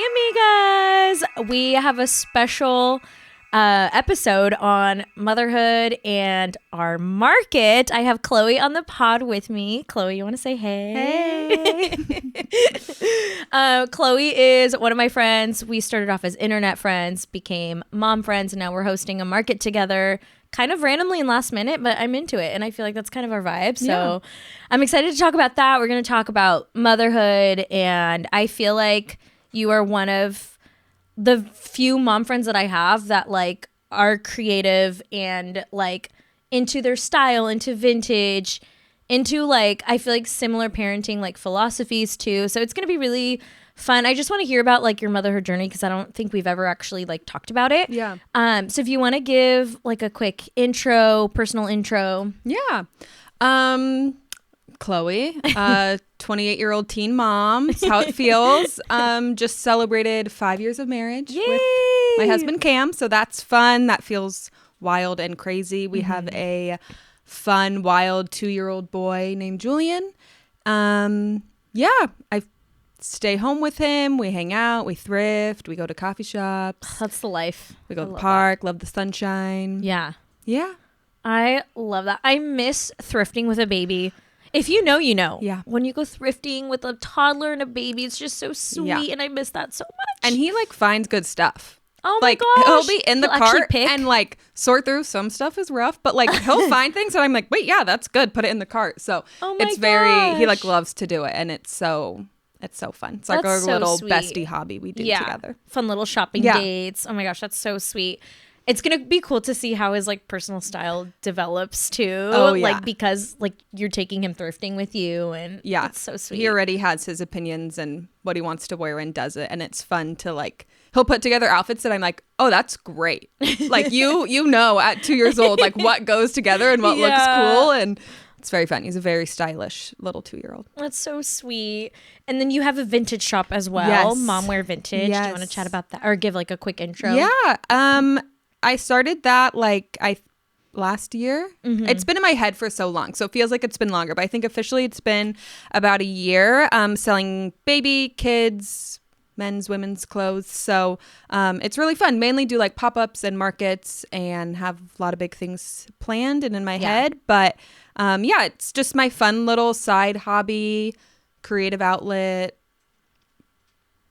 Hi, amigas. We have a special episode on motherhood and our market. I have Chloe on the pod with me. Chloe, you want to say hey? Hey. Chloe is one of my friends. We started off as internet friends, became mom friends, and now we're hosting a market together. Kind of randomly and last minute, but I'm into it. And I feel like that's kind of our vibe. So I'm excited to talk about that. We're going to talk about motherhood. And I feel like you are one of the few mom friends that I have that like are creative and like into their style, into vintage, into like, I feel like similar parenting like philosophies too. So it's going to be really fun. I just want to hear about like your motherhood journey because I don't think we've ever actually like talked about it. Yeah. So if you want to give like a quick intro, personal intro. Yeah. Chloe, 28-year-old teen mom. That's how it feels. Just celebrated 5 years of marriage with my husband Cam. So that's fun. That feels wild and crazy. We have a fun, wild 2-year-old boy named Julian. I stay home with him. We hang out. We thrift. We go to coffee shops. That's the life. We go to the park. Love the sunshine. Yeah. Yeah. I love that. I miss thrifting with a baby. If you know, you know. Yeah. When you go thrifting with a toddler and a baby, it's just so sweet. Yeah. And I miss that so much. And he like finds good stuff. Oh my like, gosh. He'll be in the cart and like sort through. Some stuff is rough, but like he'll find things and I'm like, wait, yeah, that's good. Put it in the cart. So it's very, he like loves to do it. And it's so fun. It's like our little bestie hobby we do together. Fun little shopping dates. Oh my gosh, that's so sweet. It's going to be cool to see how his like personal style develops too. Oh, yeah. Like because like you're taking him thrifting with you and it's so sweet. He already has his opinions and what he wants to wear and does it. And it's fun to like, he'll put together outfits that I'm like, oh, that's great. Like you know at 2 years old, like what goes together and what looks cool. And it's very fun. He's a very stylish little 2-year-old. That's so sweet. And then you have a vintage shop as well. Yes. Mom Wear Vintage. Yes. Do you want to chat about that or give like a quick intro? Yeah. I started that like last year. It's been in my head for so long, so it feels like it's been longer. But I think officially it's been about a year. Selling baby, kids, men's, women's clothes. So it's really fun. Mainly do like pop-ups and markets and have a lot of big things planned and in my head. But it's just my fun little side hobby, creative outlet,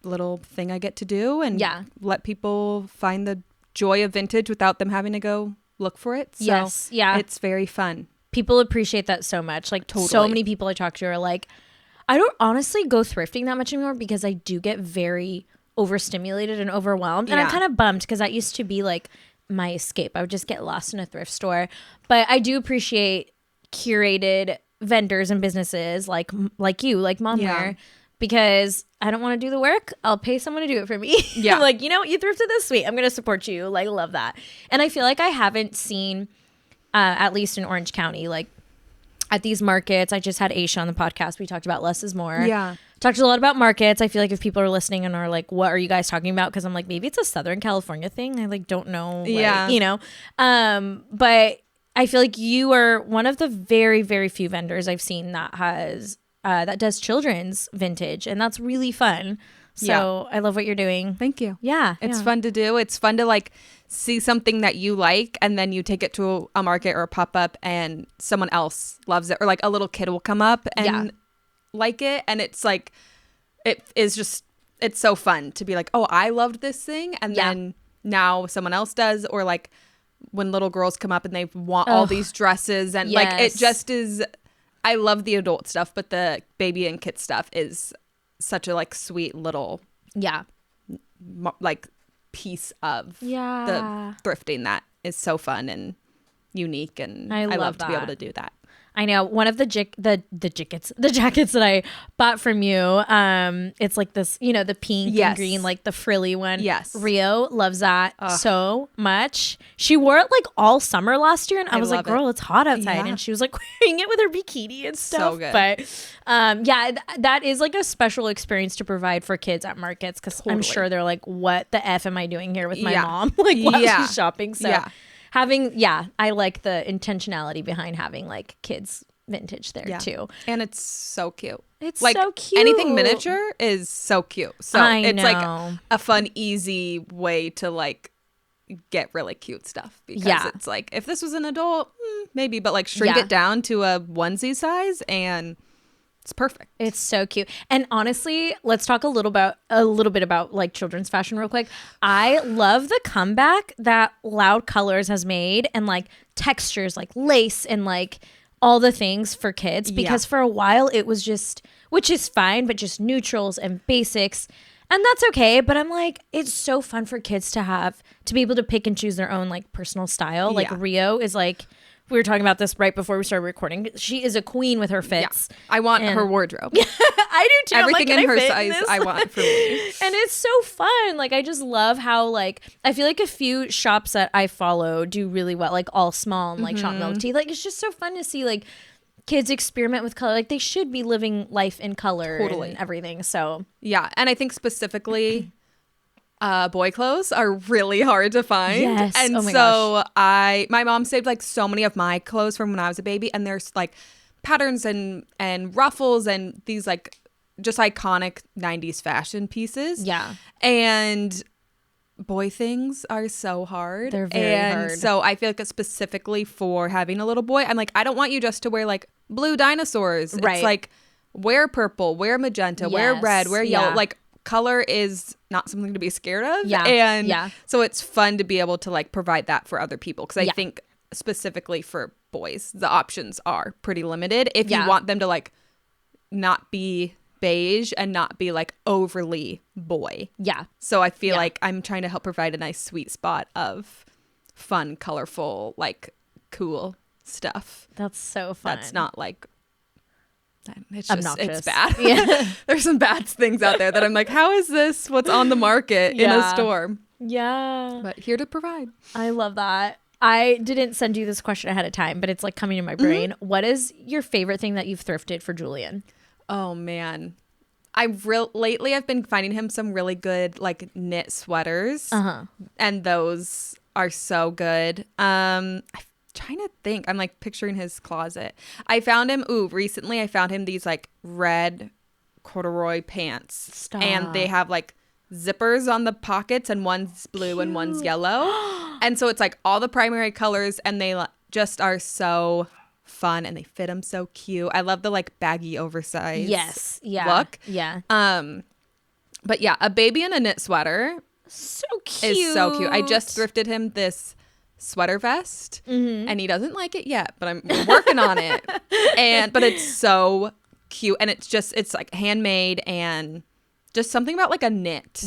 little thing I get to do and let people find the joy of vintage without them having to go look for it. So it's very fun. People appreciate that so much. Like so many people I talk to are like, I don't honestly go thrifting that much anymore because I do get very overstimulated and overwhelmed. And I'm kind of bummed because that used to be like my escape. I would just get lost in a thrift store. But I do appreciate curated vendors and businesses like you, like Momware, because I don't want to do the work. I'll pay someone to do it for me. Yeah. Like, you know, you thrifted this, sweet. I'm going to support you. Like, love that. And I feel like I haven't seen, at least in Orange County, like at these markets. I just had Aisha on the podcast. We talked about less is more. Yeah. Talked a lot about markets. I feel like if people are listening and are like, what are you guys talking about? Because I'm like, maybe it's a Southern California thing. I like don't know. Like, you know, but I feel like you are one of the very, very few vendors I've seen that has that does children's vintage, and that's really fun. So I love what you're doing. Thank you. Yeah. It's fun to do. It's fun to like see something that you like and then you take it to a market or a pop-up and someone else loves it, or like a little kid will come up and like it, and it's like it's so fun to be like, oh, I loved this thing, and then now someone else does. Or like when little girls come up and they want all these dresses and like it just is. I love the adult stuff, but the baby and kid stuff is such a like sweet little like piece of the thrifting that is so fun and unique, and I love to be able to do that. I know one of the jackets that I bought from you. It's like this, you know, the pink and green, like the frilly one. Yes, Rio loves that so much. She wore it like all summer last year, and I was like, "Girl, it's hot outside," and she was like wearing it with her bikini and stuff. So good. But that is like a special experience to provide for kids at markets, because I'm sure they're like, "What the f am I doing here with my mom?" Like while she's shopping. So. Yeah. I like the intentionality behind having like kids vintage there too. And it's so cute. It's like, so cute. Anything miniature is so cute. So it's know. like a fun, easy way to like get really cute stuff, because it's like, if this was an adult, maybe, but like shrink it down to a onesie size and it's perfect. It's so cute. And honestly, let's talk a little bit about like children's fashion real quick. I love the comeback that Loud Colors has made, and like textures like lace and like all the things for kids, because for a while it was just, which is fine, but just neutrals and basics. And that's okay, but I'm like, it's so fun for kids to be able to pick and choose their own like personal style. Like Rio is like, we were talking about this right before we started recording. She is a queen with her fits. Yeah. I want her wardrobe. I do too. Everything in her size I want for me. And it's so fun. Like, I just love how, like, I feel like a few shops that I follow do really well, like All Small and like Shop Milk Tea. Like, it's just so fun to see like kids experiment with color. Like, they should be living life in color and everything. So yeah, and I think specifically boy clothes are really hard to find. Yes. And oh my so gosh. My mom saved like so many of my clothes from when I was a baby, and there's like patterns and ruffles and these like just iconic 90s fashion pieces. Yeah. And boy things are so hard. They're very hard. So I feel like it's specifically for having a little boy, I'm like, I don't want you just to wear like blue dinosaurs. Right. It's like, wear purple, wear magenta, wear red, wear yellow. Like, color is not something to be scared of. Yeah. And so it's fun to be able to like provide that for other people, because I think specifically for boys, the options are pretty limited if you want them to like not be beige and not be like overly boy. Yeah. So I feel like I'm trying to help provide a nice sweet spot of fun, colorful, like cool stuff. That's so fun. That's not like, it's just obnoxious. It's bad. There's some bad things out there that I'm like, how is this what's on the market in a store? Yeah. But here to provide. I love that. I didn't send you this question ahead of time, but it's like coming to my brain. What is your favorite thing that you've thrifted for Julian? Oh man. Lately I've been finding him some really good like knit sweaters. And those are so good. I'm trying to think. I'm like picturing his closet. Recently I found him these like red corduroy pants. Stop. And they have like zippers on the pockets, and one's blue and one's yellow. And so it's like all the primary colors, and they just are so fun, and they fit him so cute. I love the like baggy oversized look. Yeah. But yeah, a baby in a knit sweater so cute. is so cute. I just thrifted him this sweater vest, and he doesn't like it yet, but I'm working on it. But it's so cute, and it's like handmade, and just something about like a knit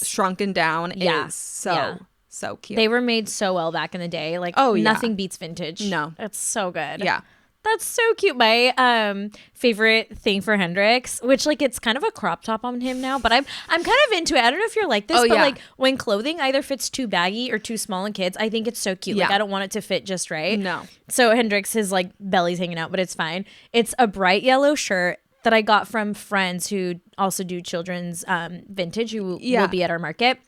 shrunken down is so cute. They were made so well back in the day. Like, nothing beats vintage. No, it's so good. Yeah. That's so cute. My favorite thing for Hendrix, which like it's kind of a crop top on him now, but I'm kind of into it. I don't know if you're like this, but like when clothing either fits too baggy or too small in kids, I think it's so cute. Like, I don't want it to fit just right. No. So Hendrix, his like belly's hanging out, but it's fine. It's a bright yellow shirt that I got from friends who also do children's vintage, who will be at our market.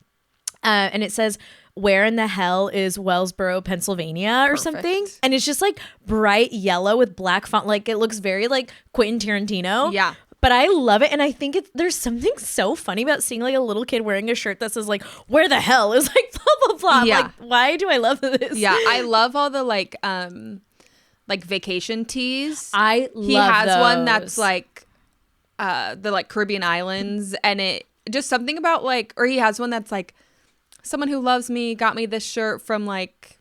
And it says, "Where in the hell is Wellsboro, Pennsylvania?" or something. And it's just like bright yellow with black font. Like, it looks very like Quentin Tarantino. Yeah. But I love it. And I think there's something so funny about seeing like a little kid wearing a shirt that says like, "Where the hell is like blah, blah, blah." Yeah. Like, why do I love this? Yeah. I love all the like vacation tees. He has those. One that's like the like Caribbean islands, and it just something about like, or he has one that's like, "Someone who loves me got me this shirt from like,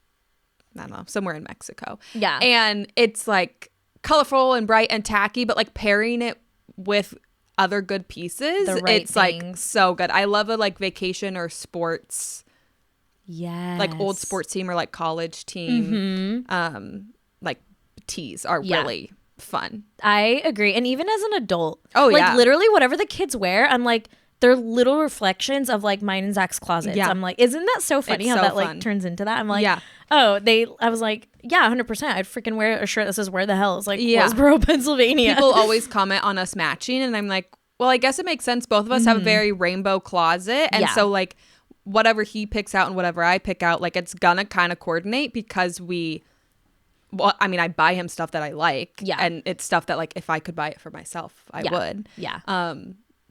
I don't know, somewhere in Mexico." Yeah. And it's like colorful and bright and tacky, but like pairing it with other good pieces, it's things. Like so good. I love a like vacation or sports. Yes. Like old sports team or like college team. Like tees are really fun. I agree. And even as an adult, literally whatever the kids wear, I'm like, they're little reflections of like mine and Zach's closets. I'm like, isn't that so funny how that like turns into that? I'm like, I was like, 100%. I'd freaking wear a shirt that says "Where the hell is like Wellsboro, Pennsylvania." People always comment on us matching, and I'm like, well, I guess it makes sense. Both of us have a very rainbow closet, and so like whatever he picks out and whatever I pick out, like it's gonna kind of coordinate because we well, I mean, I buy him stuff that I like. Yeah. And it's stuff that like if I could buy it for myself, I would. Yeah.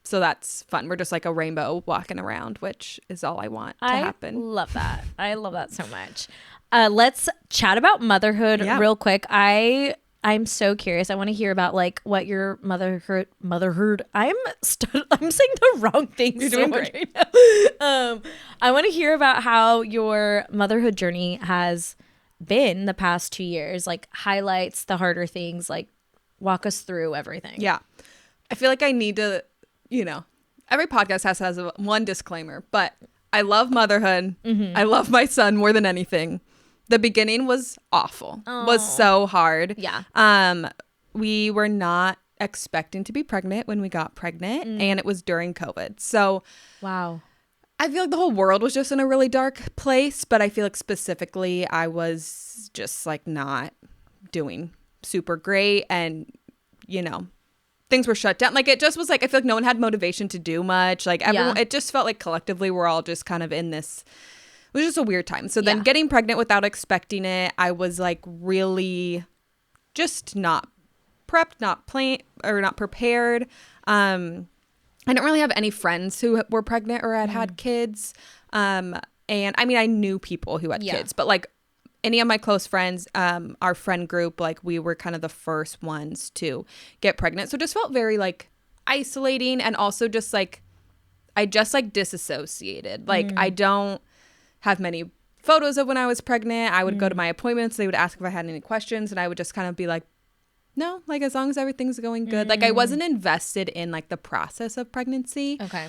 So that's fun. We're just like a rainbow walking around, which is all I want to happen. I love that. I love that so much. Let's chat about motherhood real quick. I'm so curious. I want to hear about like what your motherhood. I'm saying the wrong things. You're doing great. Right now. I want to hear about how your motherhood journey has been the past 2 years. Like highlights, the harder things. Like walk us through everything. Yeah, I feel like I need to. Every podcast has one disclaimer, but I love motherhood. I love my son more than anything. The beginning was awful. Was so hard. Yeah. We were not expecting to be pregnant when we got pregnant, and it was during COVID. So, wow. I feel like the whole world was just in a really dark place, but I feel like specifically I was just like not doing super great, and things were shut down. Like it just was like I feel like no one had motivation to do much. Like everyone, it just felt like collectively we're all just kind of in this. It was just a weird time. So then getting pregnant without expecting it, I was like really just not prepped, not prepared. I didn't really have any friends who were pregnant or had kids. And I mean, I knew people who had kids, but like any of my close friends, our friend group, like we were kind of the first ones to get pregnant. So it just felt very like isolating, and also just like I just like disassociated. Like I don't have many photos of when I was pregnant. I would go to my appointments. They would ask if I had any questions, and I would just kind of be like, no, like as long as everything's going good. Like I wasn't invested in like the process of pregnancy. Okay.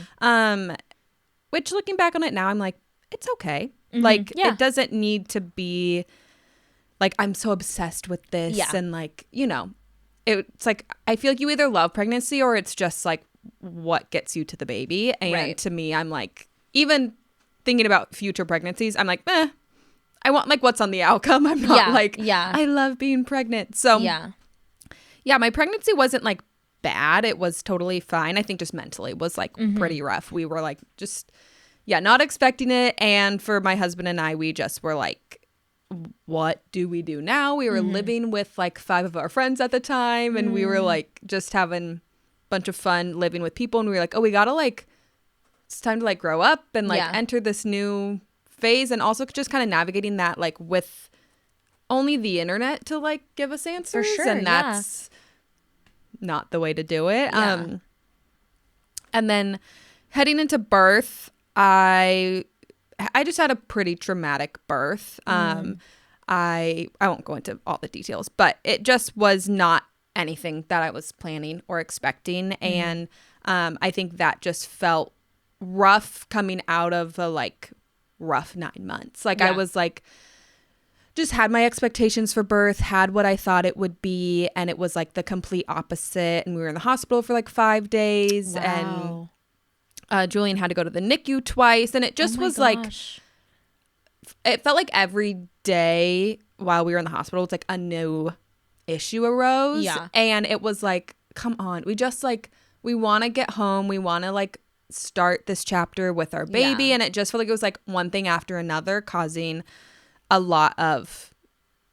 Which looking back on it now, I'm like, it's okay. Like it doesn't need to be like I'm so obsessed with this and like, it's like I feel like you either love pregnancy or it's just like what gets you to the baby. And to me, I'm like, even thinking about future pregnancies, I'm like, I want like what's on the outcome. I'm not like, I love being pregnant. So yeah, my pregnancy wasn't like bad. It was totally fine. I think just mentally was like pretty rough. We were like just not expecting it. And for my husband and I, we just were like, what do we do now? We were living with like 5 of our friends at the time, and we were like just having a bunch of fun living with people, and we were like, oh, we gotta like, it's time to like grow up and like enter this new phase, and also just kind of navigating that like with only the internet to like give us answers. For sure, and that's not the way to do it. And then heading into birth, I just had a pretty traumatic birth. I won't go into all the details, but it just was not anything that I was planning or expecting. And I think that just felt rough coming out of a like rough 9 months. Like I was like, just had my expectations for birth, had what I thought it would be, and it was like the complete opposite. And we were in the hospital for like 5 days. Wow. And Julian had to go to the NICU twice, and it just was like, it felt like every day while we were in the hospital, it's like a new issue arose. Yeah. And it was like, come on, we just like, we want to get home. We want to like start this chapter with our baby. And it just felt like it was like one thing after another, causing a lot of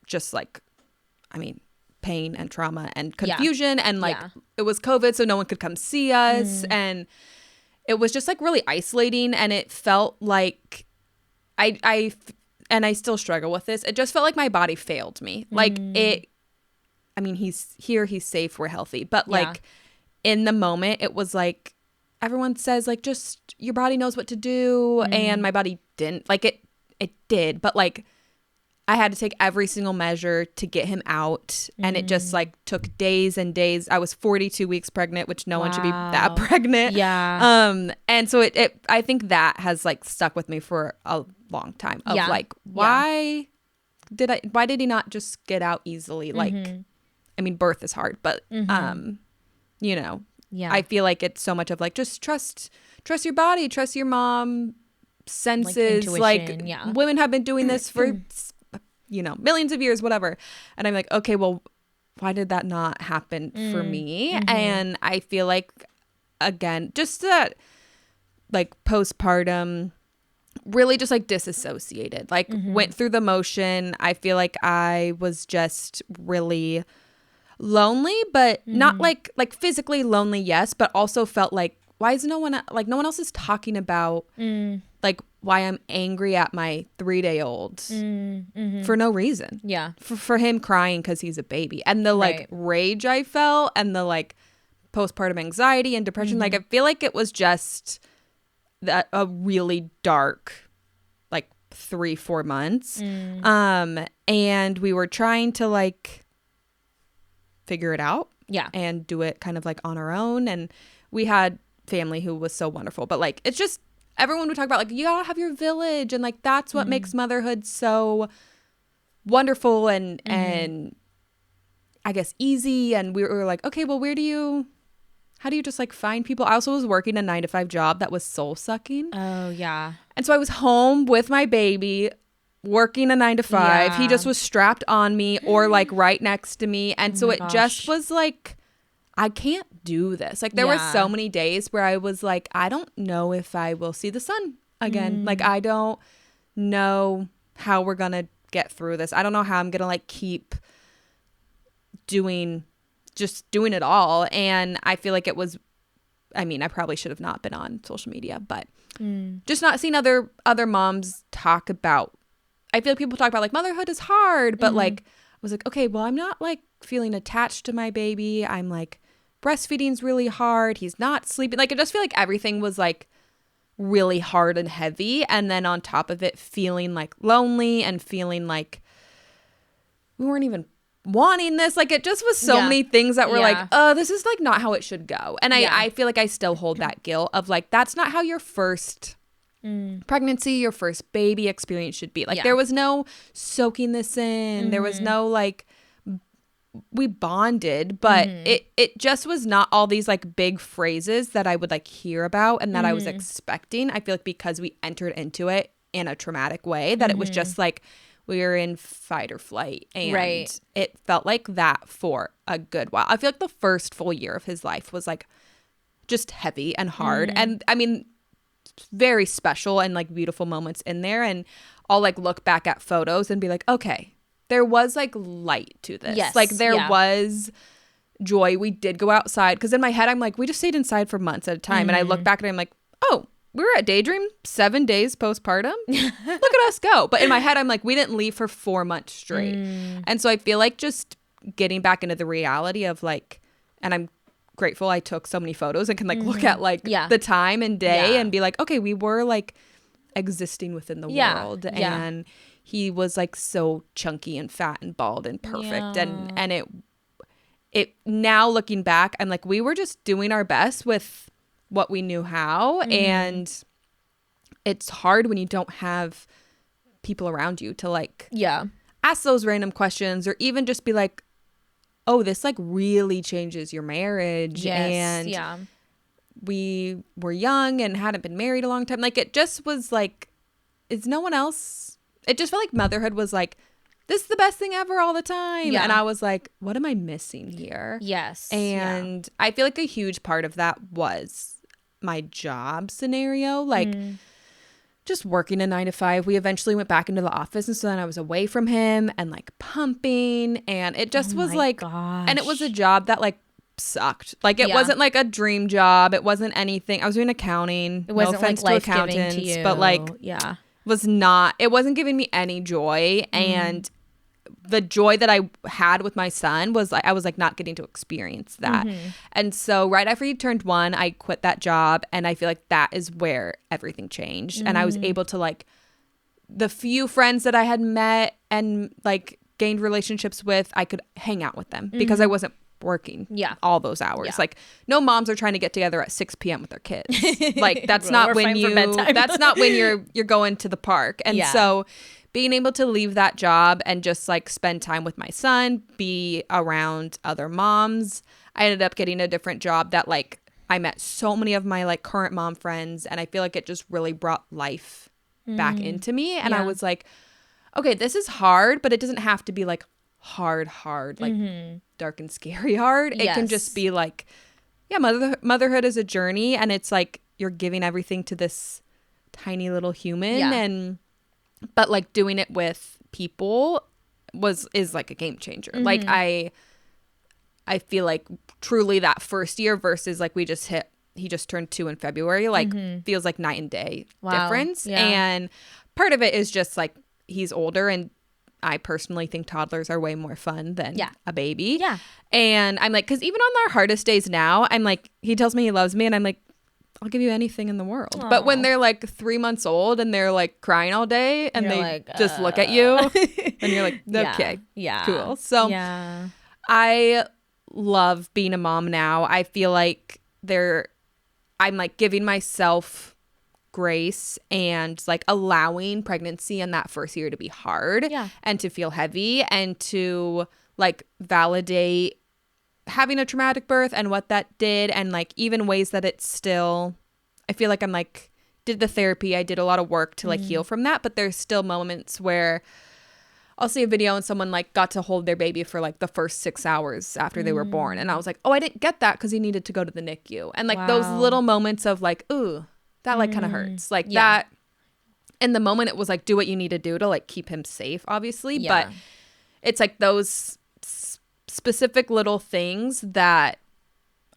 just like, I mean, pain and trauma and confusion. And like, it was COVID, so no one could come see us. And it was just like really isolating, and it felt like I still struggle with this. It just felt like my body failed me. Like I mean, he's here, he's safe, we're healthy. But like in the moment, it was like everyone says like, just your body knows what to do. And my body didn't. Like it did. But like I had to take every single measure to get him out. And it just like took days and days. I was 42 weeks pregnant, which no one should be that pregnant. Yeah. And so it I think that has like stuck with me for a long time of like, why did he not just get out easily? Like, I mean, birth is hard, but I feel like it's so much of like, just trust your body, trust your mom senses. Like women have been doing this for millions of years, whatever. And I'm like, okay, well, why did that not happen for me? And I feel like, again, just that like postpartum really just like disassociated, like went through the motion. I feel like I was just really lonely, but not like physically lonely, yes, but also felt like, why is no one else is talking about like why I'm angry at my 3-day-old for no reason. Yeah. For him crying because he's a baby. And the like rage I felt and the like postpartum anxiety and depression, like I feel like it was just a really dark like 3-4 months. And we were trying to like figure it out. Yeah. And do it kind of like on our own. And we had family who was so wonderful. But like it's just, everyone would talk about like, you gotta have your village, and like that's what makes motherhood so wonderful and I guess easy. And we were like, okay, well, how do you just like find people? I also was working a 9-to-5 job that was soul sucking. Oh yeah. And so I was home with my baby working a 9-to-5. Yeah. He just was strapped on me or like right next to me. And so it just was like, I can't do this. Like there were so many days where I was like, I don't know if I will see the sun again. Like I don't know how we're gonna get through this. I don't know how I'm gonna like keep doing it all. And I feel like it was, I mean, I probably should have not been on social media, but just not seeing other moms talk about, I feel like people talk about like motherhood is hard, but like I was like, okay, well, I'm not like feeling attached to my baby. I'm like, breastfeeding's really hard. He's not sleeping. Like I just feel like everything was like really hard and heavy. And then on top of it, feeling like lonely and feeling like we weren't even wanting this. Like it just was so many things that were like, oh, this is like not how it should go. And I feel like I still hold that guilt of like, that's not how your first pregnancy, your first baby experience should be. Like there was no soaking this in. There was no like, we bonded, but it just was not all these like big phrases that I would like hear about and that I was expecting. I feel like because we entered into it in a traumatic way, that it was just like we were in fight or flight, and it felt like that for a good while. I feel like the first full year of his life was like just heavy and hard, and I mean very special and like beautiful moments in there, and I'll like look back at photos and be like, okay, there was like light to this. Yes, like there was joy. We did go outside, because in my head I'm like, we just stayed inside for months at a time. And I look back and I'm like, oh, we were at Daydream 7 days postpartum. Look at us go. But in my head I'm like, we didn't leave for 4 months straight. And so I feel like just getting back into the reality of like, and I'm grateful I took so many photos and can like look at like the time and day and be like, okay, we were like existing within the world. And he was like so chunky and fat and bald and perfect. And it now looking back, I'm like, we were just doing our best with what we knew how. And it's hard when you don't have people around you to like ask those random questions, or even just be like, oh, this like really changes your marriage. And we were young and hadn't been married a long time. Like it just was like, is no one else? It just felt like motherhood was like, this is the best thing ever all the time. And I was like, what am I missing here? And I feel like a huge part of that was my job scenario. Like just working a 9-to-5. We eventually went back into the office, and so then I was away from him and like pumping, and it just was like, and it was a job that like sucked. Like it wasn't like a dream job. It wasn't anything. I was doing accounting. It wasn't no offense like to accountants, to you. But like it wasn't giving me any joy. And the joy that I had with my son was like, I was like not getting to experience that. And so right after he turned 1, I quit that job, and I feel like that is where everything changed. And I was able to like, the few friends that I had met and like gained relationships with, I could hang out with them because I wasn't working all those hours. Like no moms are trying to get together at 6 p.m. with their kids. Like that's not when that's not when you're going to the park. And so being able to leave that job and just like spend time with my son, be around other moms, I ended up getting a different job that like I met so many of my like current mom friends, and I feel like it just really brought life back into me. And I was like, okay, this is hard, but it doesn't have to be like hard, like dark and scary hard. It can just be like, motherhood is a journey, and it's like you're giving everything to this tiny little human. But like doing it with people is like a game changer. Like I feel like truly that first year versus like he just turned 2 in February, like feels like night and day difference. And part of it is just like he's older, and I personally think toddlers are way more fun than a baby. Yeah. And I'm like, because even on our hardest days now, I'm like, he tells me he loves me, and I'm like, I'll give you anything in the world. Aww. But when they're like 3 months old and they're like crying all day and you're they like, just look at you and you're like, okay, cool. So I love being a mom now. I feel like I'm like giving myself grace and like allowing pregnancy in that first year to be hard and to feel heavy and to like validate having a traumatic birth and what that did, and like even ways that it's still, I feel like I'm like did the therapy, I did a lot of work to like heal from that, but there's still moments where I'll see a video and someone like got to hold their baby for like the first 6 hours after they were born, and I was like, oh, I didn't get that because he needed to go to the NICU, and like those little moments of like, ooh, that like kind of hurts, like that in the moment it was like do what you need to do to like keep him safe, obviously, but it's like those specific little things that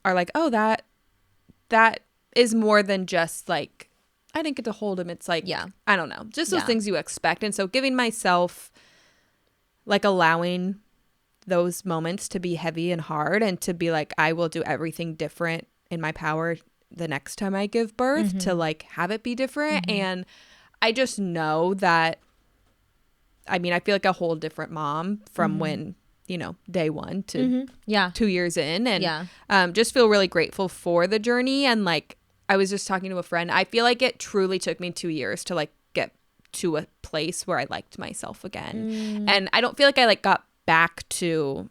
are like, oh, that is more than just like I didn't get to hold him. It's like, I don't know, just those things you expect. And so giving myself like allowing those moments to be heavy and hard and to be like, I will do everything different in my power the next time I give birth to like have it be different. And I just know that, I mean, I feel like a whole different mom from when, you know, day one to 2 years in, and just feel really grateful for the journey. And like I was just talking to a friend, I feel like it truly took me 2 years to like get to a place where I liked myself again. And I don't feel like I like got back to,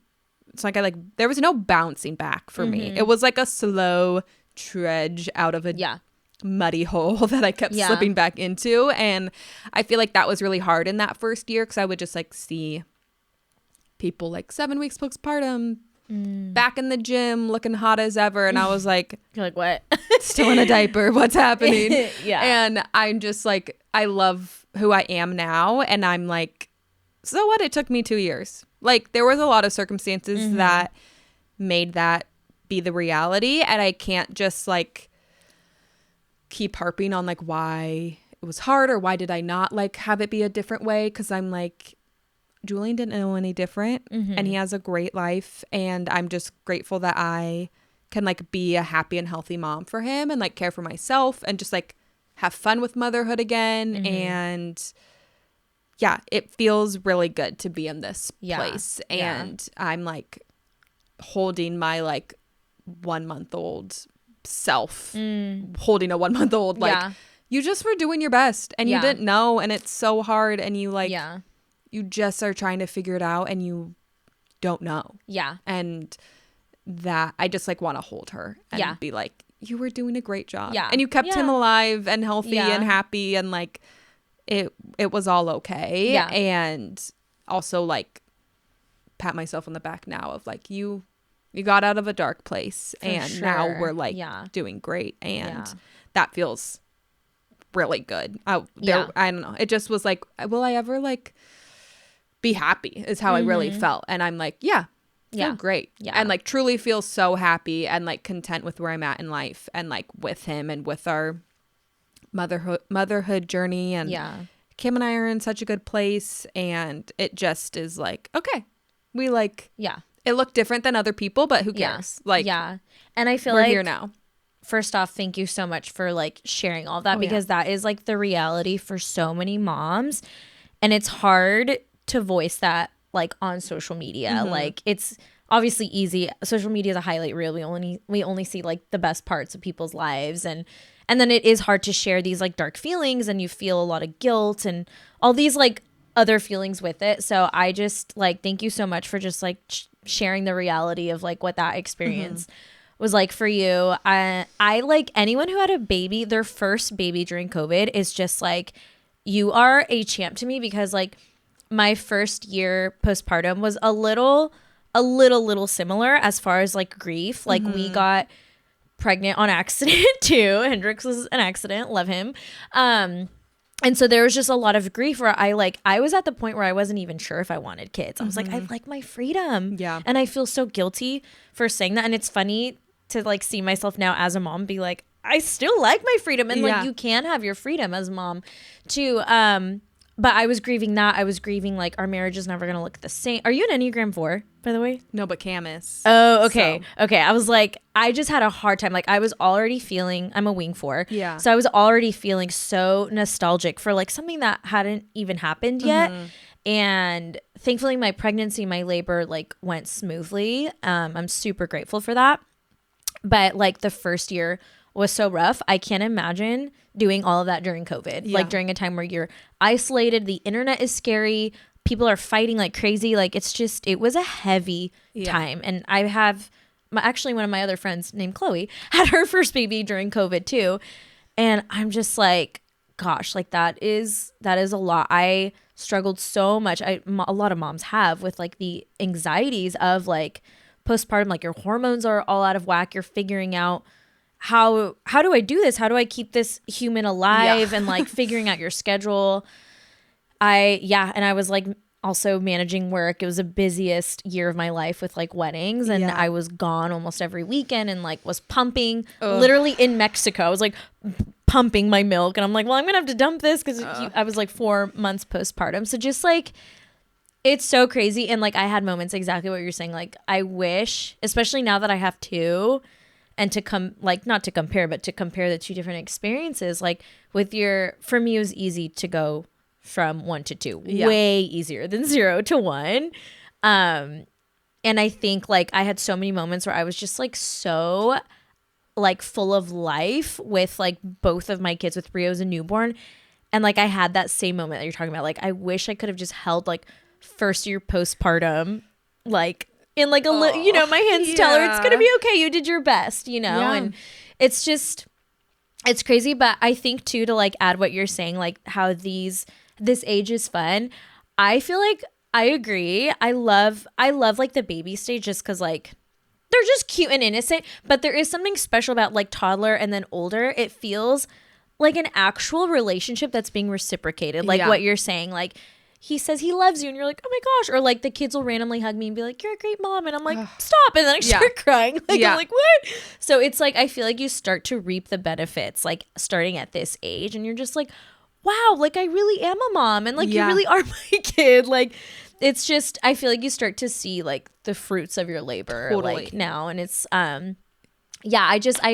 it's like there was no bouncing back for me. It was like a slow trudge out of a muddy hole that I kept slipping back into. And I feel like that was really hard in that first year, because I would just like see people like 7 weeks postpartum back in the gym looking hot as ever, and I was like, you're like, what? Still in a diaper, what's happening? And I'm just like, I love who I am now, and I'm like, so what, it took me 2 years. Like there was a lot of circumstances that made that be the reality, and I can't just like keep harping on like why it was hard or why did I not like have it be a different way, because I'm like, Julian didn't know any different, and he has a great life, and I'm just grateful that I can like be a happy and healthy mom for him and like care for myself and just like have fun with motherhood again. And it feels really good to be in this place. And I'm like holding my like 1 month old self, holding a 1 month old, like you just were doing your best and you didn't know, and it's so hard, and you like you just are trying to figure it out and you don't know. And that I just like want to hold her and be like, you were doing a great job. And you kept him alive and healthy and happy, and like it was all okay. And also like pat myself on the back now of like, you got out of a dark place and now we're like doing great, and that feels really good. I don't know. It just was like, will I ever like be happy is how I really felt. And I'm like, feel great. And like truly feel so happy and like content with where I'm at in life, and like with him and with our motherhood journey. And Kim and I are in such a good place, and it just is like, okay, we like, it looked different than other people, but who cares? Like, and I feel we're like here now. First off, thank you so much for like sharing all that, because that is like the reality for so many moms, and it's hard to voice that like on social media. Like it's obviously easy. Social media is a highlight reel. We only see like the best parts of people's lives, and then it is hard to share these like dark feelings, and you feel a lot of guilt and all these like other feelings with it. So I just like thank you so much for just like sharing the reality of like what that experience was like for you. I like anyone who had a baby, their first baby during COVID, is just like, you are a champ to me, because like my first year postpartum was a little similar as far as like grief. Like we got pregnant on accident too. Hendrix was an accident. Love him. And so there was just a lot of grief where I was at the point where I wasn't even sure if I wanted kids. I was like, I like my freedom. Yeah. And I feel so guilty for saying that. And it's funny to like see myself now as a mom be like, I still like my freedom. And like, you can have your freedom as a mom too. But I was grieving that. I was grieving like our marriage is never going to look the same. Are you an Enneagram 4, by the way? No, but Cam is. Oh, okay. So. Okay. I was like, I just had a hard time. Like I was already feeling, I'm a wing 4. Yeah. So I was already feeling so nostalgic for like something that hadn't even happened yet. And thankfully my pregnancy, my labor like went smoothly. I'm super grateful for that. But like the first year was so rough. I can't imagine doing all of that during COVID, like during a time where you're isolated, the internet is scary, people are fighting like crazy. Like it was a heavy time. And I have actually one of my other friends named Chloe had her first baby during COVID too. And I'm just like, gosh, like that is a lot. I struggled so much. A lot of moms have with like the anxieties of like postpartum, like your hormones are all out of whack. You're figuring out how do I do this? How do I keep this human alive? And like figuring out your schedule. And I was like also managing work. It was the busiest year of my life with like weddings, and I was gone almost every weekend and like was pumping literally in Mexico. I was like pumping my milk, and I'm like, well, I'm gonna have to dump this because I was like 4 months postpartum. So just like, it's so crazy. And like I had moments exactly what you're saying. Like I wish, especially now that I have 2, and to not to compare, but to compare the 2 different experiences, like for me, it was easy to go from 1 to 2, way easier than 0 to 1. And I think like I had so many moments where I was just like so like full of life with like both of my kids, with Rio's a newborn. And like I had that same moment that you're talking about. Like I wish I could have just held like first year postpartum, like in like my hands tell her it's gonna be okay, you did your best, and it's crazy. But I think too, to like add what you're saying, like how this age is fun, I feel like I agree. I love like the baby stage just because like they're just cute and innocent, but there is something special about like toddler and then older. It feels like an actual relationship that's being reciprocated, like what you're saying, like he says he loves you and you're like, oh my gosh. Or like the kids will randomly hug me and be like, you're a great mom. And I'm like, stop. And then I start crying. Like, I'm like, what? So it's like, I feel like you start to reap the benefits, like starting at this age. And you're just like, wow, like I really am a mom. And like, you really are my kid. Like, it's just, I feel like you start to see like the fruits of your labor like now. And it's, I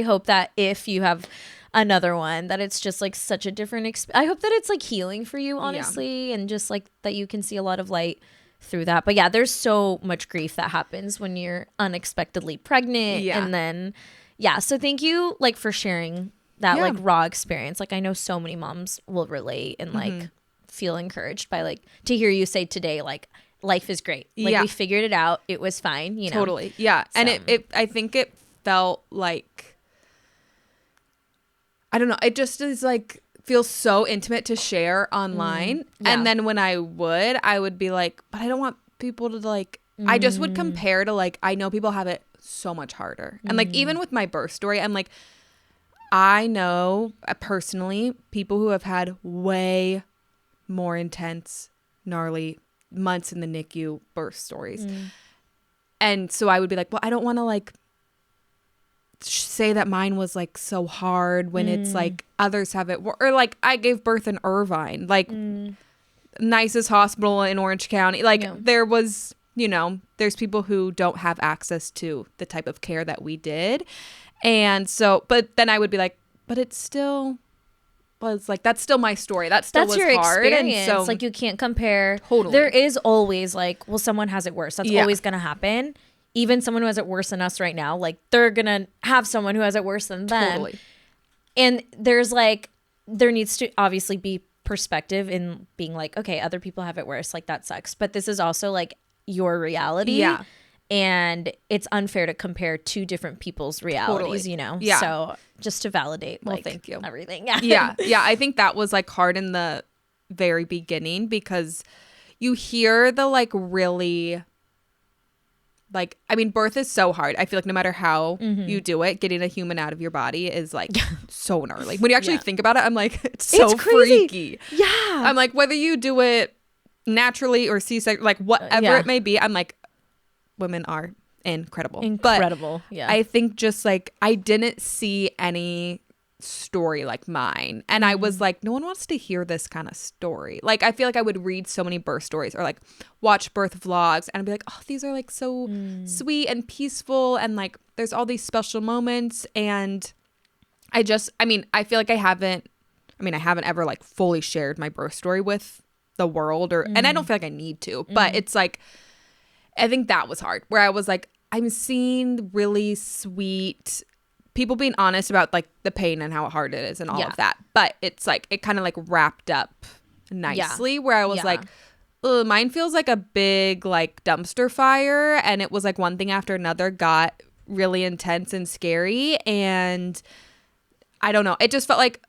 hope that if you have another one, that it's just like such a different I hope that it's like healing for you, honestly, and just like that you can see a lot of light through that. But there's so much grief that happens when you're unexpectedly pregnant. And then so thank you like for sharing that like raw experience. Like I know so many moms will relate and like feel encouraged by like to hear you say today like life is great, like we figured it out, it was fine, totally. And it I think it felt like, I don't know, it just is like feels so intimate to share online. And then when I would be like, but I don't want people to like, I just would compare to like, I know people have it so much harder. And like, even with my birth story, I'm like, I know personally people who have had way more intense, gnarly months in the NICU birth stories. And so I would be like, well, I don't want to like say that mine was like so hard when it's like others have it, or like I gave birth in Irvine, like nicest hospital in Orange County, like there was, there's people who don't have access to the type of care that we did. And so, but then I would be like, but it still was like, that's still my story, that's was your hard. Experience. And so like you can't compare. Totally. There is always like, well, someone has it worse, that's always gonna happen. Even someone who has it worse than us right now, like they're gonna have someone who has it worse than them. Totally. And there's like, there needs to obviously be perspective in being like, okay, other people have it worse, like that sucks, but this is also like your reality. And it's unfair to compare 2 different people's realities, so just to validate like thank you. Everything. I think that was like hard in the very beginning because you hear the like really like, I mean, birth is so hard. I feel like no matter how you do it, getting a human out of your body is like so gnarly. When you actually think about it, I'm like, it's so freaky. Yeah. I'm like, whether you do it naturally or C-section, like whatever it may be, I'm like, women are incredible. Incredible. But I think just like, I didn't see any story like mine, and I was like, no one wants to hear this kind of story. Like, I feel like I would read so many birth stories or like watch birth vlogs and I'd be like, oh, these are like so sweet and peaceful, and like there's all these special moments. And I feel like I haven't ever like fully shared my birth story with the world, or and I don't feel like I need to, but it's like, I think that was hard, where I was like, I'm seeing really sweet people being honest about like the pain and how hard it is and all of that. But it's like, it kind of like wrapped up nicely where I was like, ugh, mine feels like a big like dumpster fire. And it was like one thing after another got really intense and scary. And I don't know. It just felt like,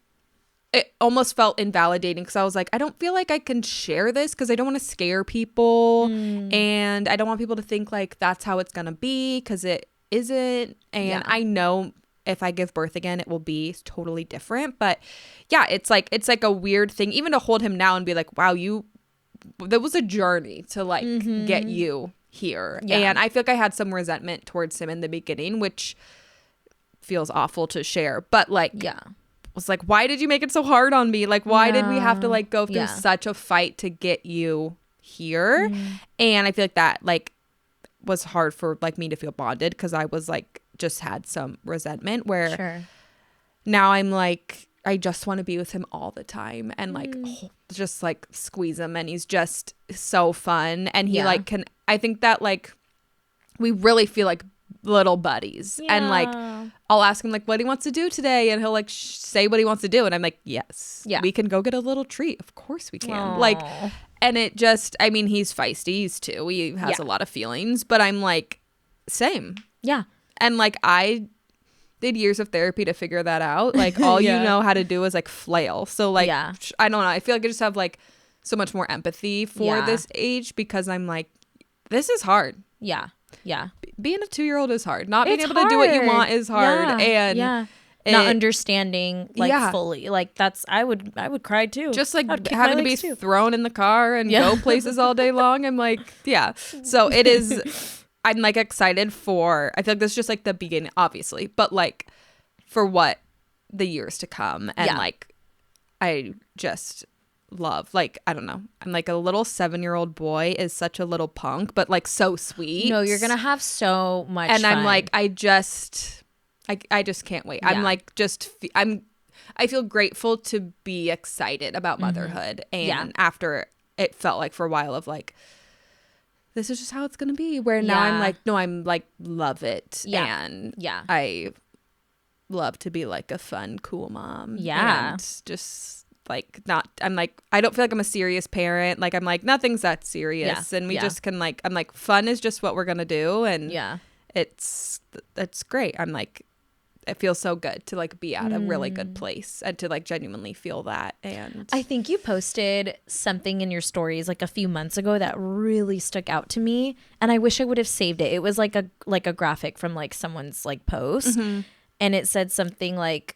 it almost felt invalidating, because I was like, I don't feel like I can share this because I don't want to scare people. And I don't want people to think like that's how it's going to be, because it isn't. And I know if I give birth again, it will be totally different. But yeah, it's like a weird thing even to hold him now and be like, wow, that was a journey to like get you here. And I feel like I had some resentment towards him in the beginning, which feels awful to share, but like, was like, why did you make it so hard on me? Like, why did we have to like go through such a fight to get you here? And I feel like that like was hard for like me to feel bonded, because I was like, just had some resentment, where now I'm like, I just want to be with him all the time and like just like squeeze him, and he's just so fun. And he like can, I think that like we really feel like little buddies. And like I'll ask him like what he wants to do today, and he'll like say what he wants to do, and I'm like, yes, we can go get a little treat, of course we can. Aww. Like, and it just, I mean, he's feisty, he's two, he has a lot of feelings, but I'm like, same. And like I did years of therapy to figure that out. Like all you know how to do is like flail. So like I don't know, I feel like I just have like so much more empathy for this age, because I'm like, this is hard. Being a 2-year-old is hard. Not being able to do what you want is hard. And not understanding like fully. Like that's, I would cry too. Just like having to be thrown in the car and go places all day long. I'm like, so it is. I'm like excited for, I feel like this is just like the beginning, obviously, but like for what the years to come. And like, I just love, like, I don't know, I'm like, a little 7-year-old boy is such a little punk, but like so sweet. No, you're gonna have so much fun. I'm like, I just can't wait. I'm like, I feel grateful to be excited about motherhood. And after it felt like for a while of like, this is just how it's gonna be, where now I'm like, no, I'm like, love it. And I love to be like a fun, cool mom. And just like, not, I'm like, I don't feel like I'm a serious parent. Like, I'm like, nothing's that serious. And we just can like, I'm like, fun is just what we're gonna do. And it's great. I'm like, it feels so good to like be at a really good place and to like genuinely feel that. And I think you posted something in your stories like a few months ago that really stuck out to me, and I wish I would have saved it. It was like a graphic from like someone's like post, and it said something like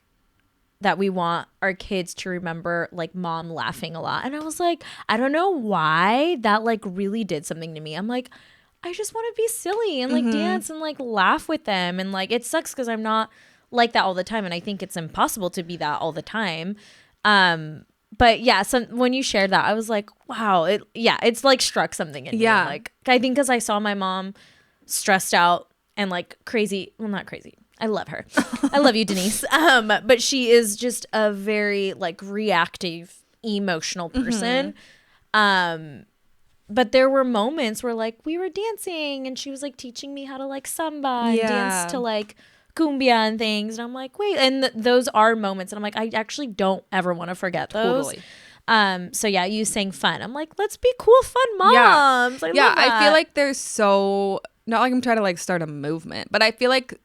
that we want our kids to remember like mom laughing a lot. And I was like, I don't know why that like really did something to me. I'm like, I just want to be silly and like dance and like laugh with them. And like, it sucks because I'm not like that all the time. And I think it's impossible to be that all the time. But yeah, so when you shared that, I was like, wow, it's like struck something in me. Like, I think because I saw my mom stressed out and like crazy. Well, not crazy. I love her. I love you, Denise. But she is just a very like reactive, emotional person. But there were moments where like we were dancing and she was like teaching me how to like samba and dance to like cumbia and things. And I'm like, wait, and those are moments. And I'm like, I actually don't ever want to forget those. Totally. So yeah, you saying fun. I'm like, let's be cool, fun moms. I love that. I feel like there's so, not like I'm trying to like start a movement, but I feel like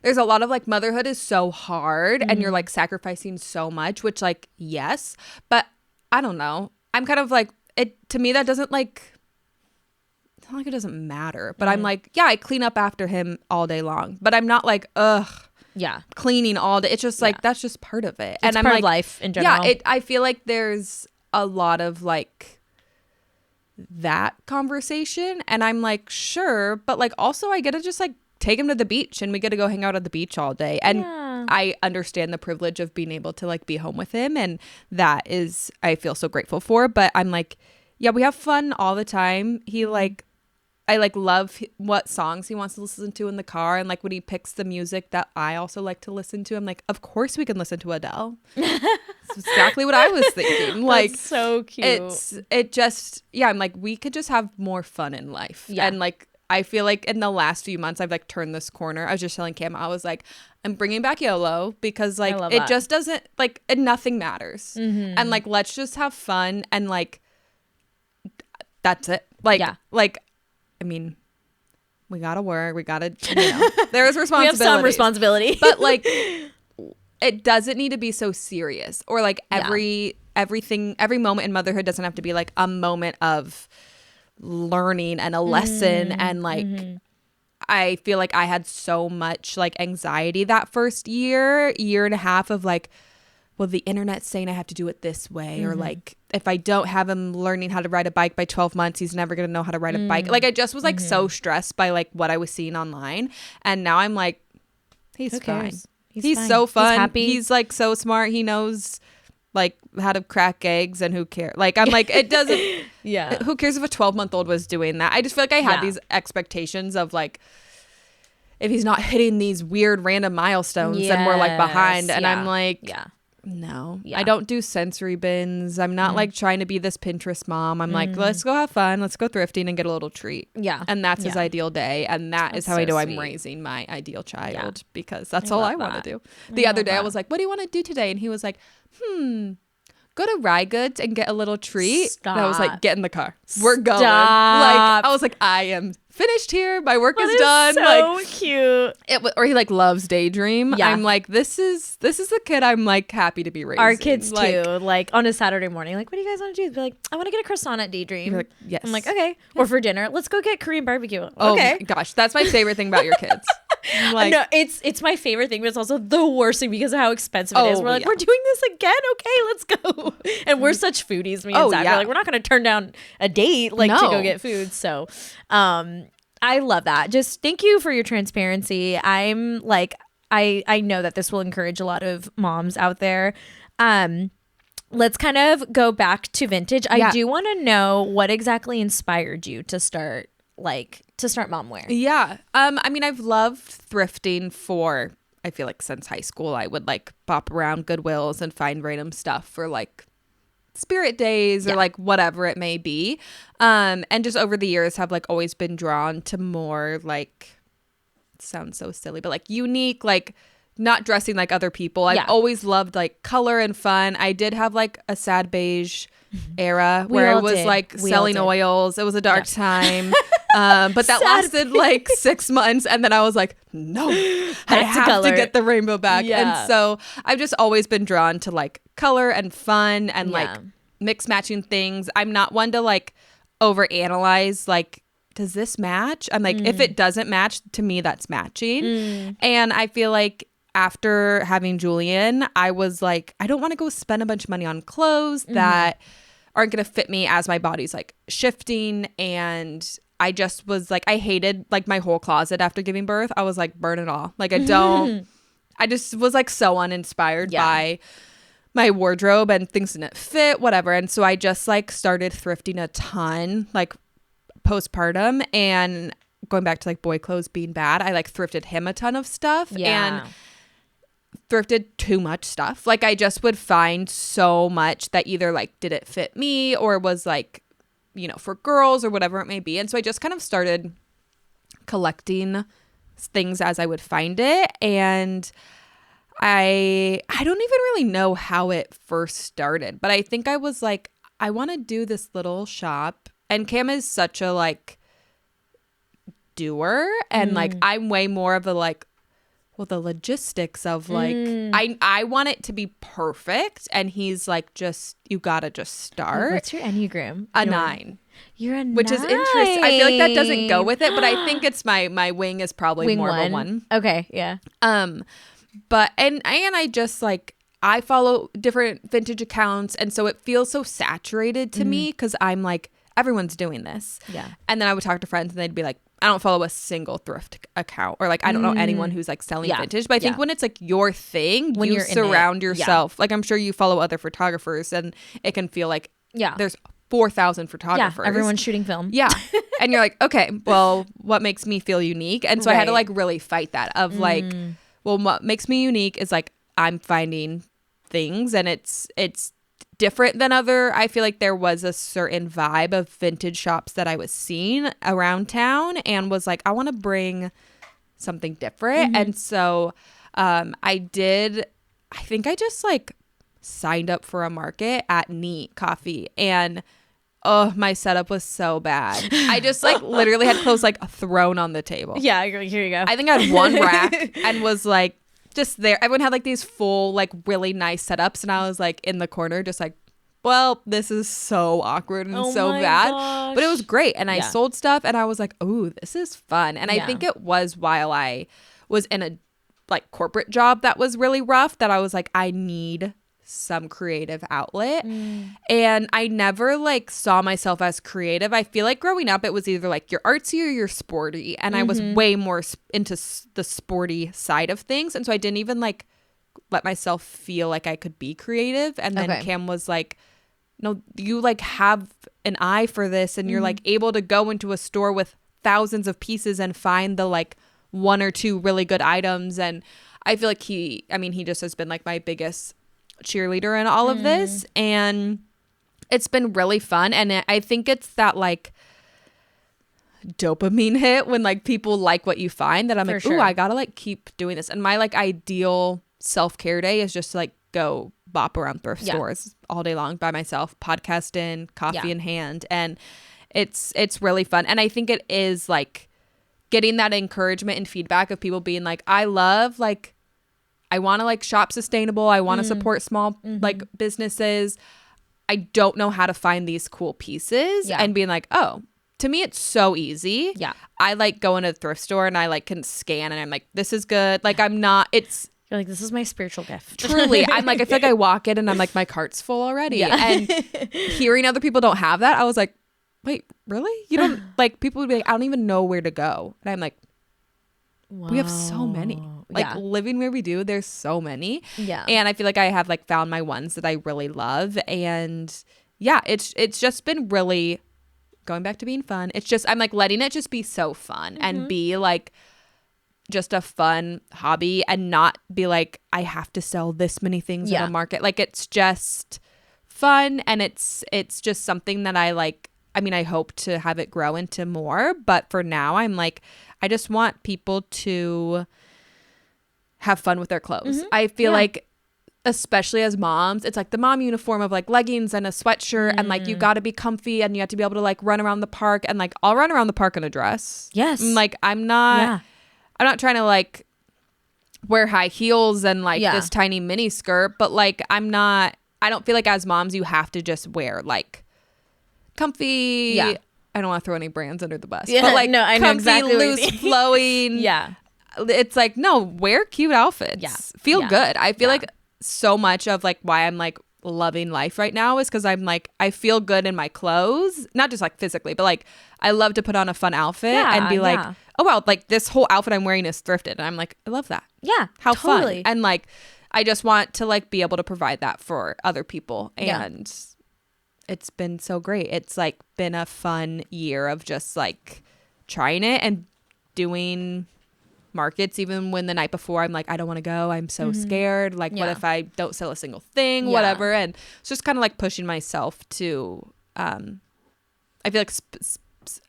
there's a lot of like motherhood is so hard and you're like sacrificing so much, which like, yes, but I don't know. I'm kind of like, to me that doesn't like it's not like it doesn't matter, but I'm like, yeah, I clean up after him all day long, but I'm not like, ugh, cleaning all day. It's just like, that's just part of it. It's and I'm part like, of life in general. Yeah, I feel like there's a lot of like that conversation, and I'm like, sure, but like also I get to just like take him to the beach and we get to go hang out at the beach all day. And I understand the privilege of being able to like be home with him, and that is, I feel so grateful for. But I'm like, yeah, we have fun all the time. He like, I like love what songs he wants to listen to in the car, and like when he picks the music that I also like to listen to, I'm like, of course we can listen to Adele. That's exactly what I was thinking. Like, that's so cute. It just, yeah, I'm like, we could just have more fun in life. And like, I feel like in the last few months I've like turned this corner. I was just telling Cam, I was like, I'm bringing back YOLO, because like it just doesn't like nothing matters. And like, let's just have fun, and like that's it. Like like, I mean, we gotta work, we gotta, there's responsibility. We have some responsibility. But like, it doesn't need to be so serious, or like every moment in motherhood doesn't have to be like a moment of learning and a lesson. And like, I feel like I had so much like anxiety that first year and a half of like, well, the internet's saying I have to do it this way, or like, if I don't have him learning how to ride a bike by 12 months, he's never going to know how to ride a bike. Like, I just was like so stressed by like what I was seeing online. And now I'm like, he's fine. He's fine. So fun. He's happy. He's like so smart. He knows like how to crack eggs, and who cares? Like, I'm like, it doesn't, who cares if a 12-month-old was doing that? I just feel like I had these expectations of like, if he's not hitting these weird random milestones, then we're like behind. And I'm like, no, I don't do sensory bins. I'm not like trying to be this Pinterest mom. I'm like, let's go have fun. Let's go thrifting and get a little treat. And that's his ideal day. And that's how I know I'm raising my ideal child, because that's all I want to do. The other day I was like, what do you want to do today? And he was like, go to Rye Goods and get a little treat. And I was like, get in the car. We're going. Like, I was like, I am finished here. My work is done. So like, cute. Or he like loves Daydream. I'm like, this is the kid I'm like happy to be raising. Our kids like, too. Like on a Saturday morning, like, what do you guys want to do? They're like, I want to get a croissant at Daydream. Like, yes. I'm like, okay. Or for dinner, let's go get Korean barbecue. Oh okay. My gosh, that's my favorite thing about your kids. Like, no, it's my favorite thing, but it's also the worst thing because of how expensive it is. We're like, we're doing this again? Okay, let's go. And we're such foodies, me and Zach. We're like, we're not going to turn down a date like to go get food. So I love that. Just thank you for your transparency. I'm like, I know that this will encourage a lot of moms out there. Let's kind of go back to vintage. I do want to know what exactly inspired you to start mom wear. I mean, I've loved thrifting for, I feel like since high school. I would like pop around Goodwills and find random stuff for like spirit days or like whatever it may be. And just over the years have like always been drawn to more like, it sounds so silly, but like unique, like not dressing like other people. I've always loved like color and fun. I did have like a sad beige era where I was like selling oils. It was a dark time. But that lasted like 6 months, and then I was like, no, I have to get the rainbow back. And so I've just always been drawn to like color and fun and like mix matching things. I'm not one to like overanalyze like, does this match? I'm like, if it doesn't match, to me that's matching. And I feel like after having Julian, I was like, I don't want to go spend a bunch of money on clothes that aren't going to fit me as my body's like shifting. And I just was like, I hated like my whole closet after giving birth. I was like, burn it all. Like, I just was like so uninspired by my wardrobe, and things didn't fit, whatever. And so I just like started thrifting a ton, like postpartum, and going back to like boy clothes being bad, I like thrifted him a ton of stuff and thrifted too much stuff. Like I just would find so much that either like didn't fit me or was like, you know, for girls or whatever it may be. And so I just kind of started collecting things as I would find it. And I don't even really know how it first started, but I think I was like, I want to do this little shop. And Cam is such a like doer, and like I'm way more of a like, the logistics of like I want it to be perfect, and he's like, just you gotta just start. What's your Enneagram? A 9. You're a 9. Which is interesting. I feel like that doesn't go with it, but I think it's my wing is probably wing more 1. of a 1. Okay, yeah. But and I just like I follow different vintage accounts, and so it feels so saturated to me because I'm like, everyone's doing this. Yeah. And then I would talk to friends and they'd be like, I don't follow a single thrift account, or like I don't know anyone who's like selling vintage. But I think when it's like your thing, when you surround yourself. Like I'm sure you follow other photographers, and it can feel like there's 4,000 photographers. Yeah, everyone's shooting film. Yeah. And you're like, okay, well, what makes me feel unique? And so I had to like really fight that of like, well, what makes me unique is like I'm finding things, and it's different than other. I feel like there was a certain vibe of vintage shops that I was seeing around town, and was like, I want to bring something different. And so I think I just like signed up for a market at Neat Coffee, and my setup was so bad. I just like literally had clothes like thrown on the table. Yeah, here you go. I think I had one rack and was like just there. Everyone had like these full like really nice setups, and I was like in the corner just like, well, this is so awkward and so bad. Gosh. But it was great, and I sold stuff, and I was like, oh, this is fun. And I think it was while I was in a like corporate job that was really rough that I was like, I need some creative outlet. And I never like saw myself as creative. I feel like growing up it was either like you're artsy or you're sporty, and I was way more into the sporty side of things, and so I didn't even like let myself feel like I could be creative. And then Cam was like, no, you like have an eye for this, and you're like able to go into a store with thousands of pieces and find the like 1 or 2 really good items. And I feel like he just has been like my biggest cheerleader in all of this, and it's been really fun. And I think it's that like dopamine hit when like people like what you find, that I'm like, ooh, I gotta like keep doing this. And my like ideal self-care day is just to like go bop around thrift stores all day long by myself, podcast in, coffee in hand, and it's really fun. And I think it is like getting that encouragement and feedback of people being like, I love like, I want to like shop sustainable. I want to support small like businesses. I don't know how to find these cool pieces, and being like, oh, to me, it's so easy. Yeah. I like going to the thrift store and I like can scan and I'm like, this is good. Like you're like, this is my spiritual gift. Truly. I'm like, I feel like I walk in and I'm like, my cart's full already. Yeah. And hearing other people don't have that, I was like, wait, really? You don't like, people would be like, I don't even know where to go. And I'm like, wow. We have so many. Like living where we do, there's so many. Yeah. And I feel like I have like found my ones that I really love. And yeah, it's just been really going back to being fun. It's just, I'm like letting it just be so fun and be like just a fun hobby, and not be like, I have to sell this many things in a market. Like it's just fun, and it's just something that I like. I mean, I hope to have it grow into more, but for now I'm like, I just want people to have fun with their clothes. I feel like, especially as moms, it's like the mom uniform of like leggings and a sweatshirt, and like you got to be comfy, and you have to be able to like run around the park, and like I'll run around the park in a dress. Yes. Like I'm not trying to like wear high heels and like this tiny mini skirt, but like I don't feel like as moms you have to just wear like comfy. Yeah. I don't want to throw any brands under the bus. Yeah, but like no, I know comfy, exactly loose, flowing. Yeah. It's like, no, wear cute outfits. Yeah. Feel good. I feel like so much of like why I'm like loving life right now is because I'm like, I feel good in my clothes, not just like physically, but like I love to put on a fun outfit and be like, oh wow, like this whole outfit I'm wearing is thrifted, and I'm like, I love that. Yeah, how totally. Fun. And like I just want to like be able to provide that for other people, and it's been so great. It's like been a fun year of just like trying it and doing markets, even when the night before I'm like, I don't want to go, I'm so scared, like what if I don't sell a single thing, whatever. And it's just kind of like pushing myself to I feel like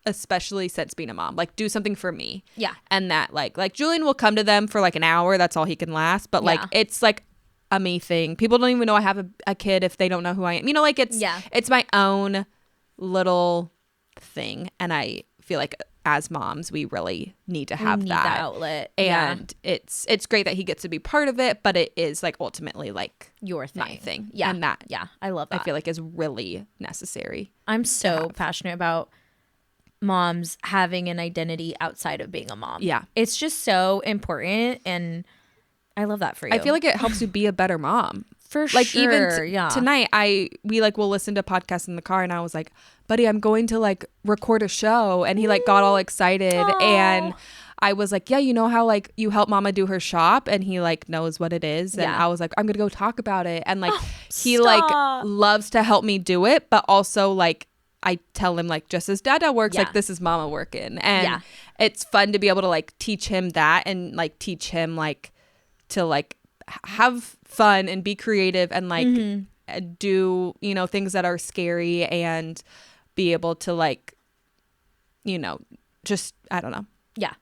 especially since being a mom, like do something for me. Yeah. And that like Julian will come to them for like an hour, that's all he can last, but like it's like a me thing. People don't even know I have a kid if they don't know who I am, like it's my own little thing. And I feel like as moms, we really need to have that outlet. And it's great that he gets to be part of it, but it is like ultimately like your thing. My thing. Yeah. And that, I love that. I feel like is really necessary. I'm so passionate about moms having an identity outside of being a mom. Yeah. It's just so important, and I love that for you. I feel like it helps you be a better mom. For like sure. Even tonight, we like will listen to podcasts in the car, and I was like, buddy, I'm going to like record a show. And he like got all excited. Aww. And I was like, yeah, you know how like you help mama do her shop, and he like knows what it is. And I was like, I'm going to go talk about it. And like, he like loves to help me do it, but also like, I tell him like, just as dada works, like this is mama working. And it's fun to be able to like teach him that, and like teach him like to like have fun and be creative, and like do, you know, things that are scary, and be able to like, you know, just, I don't know. Yeah.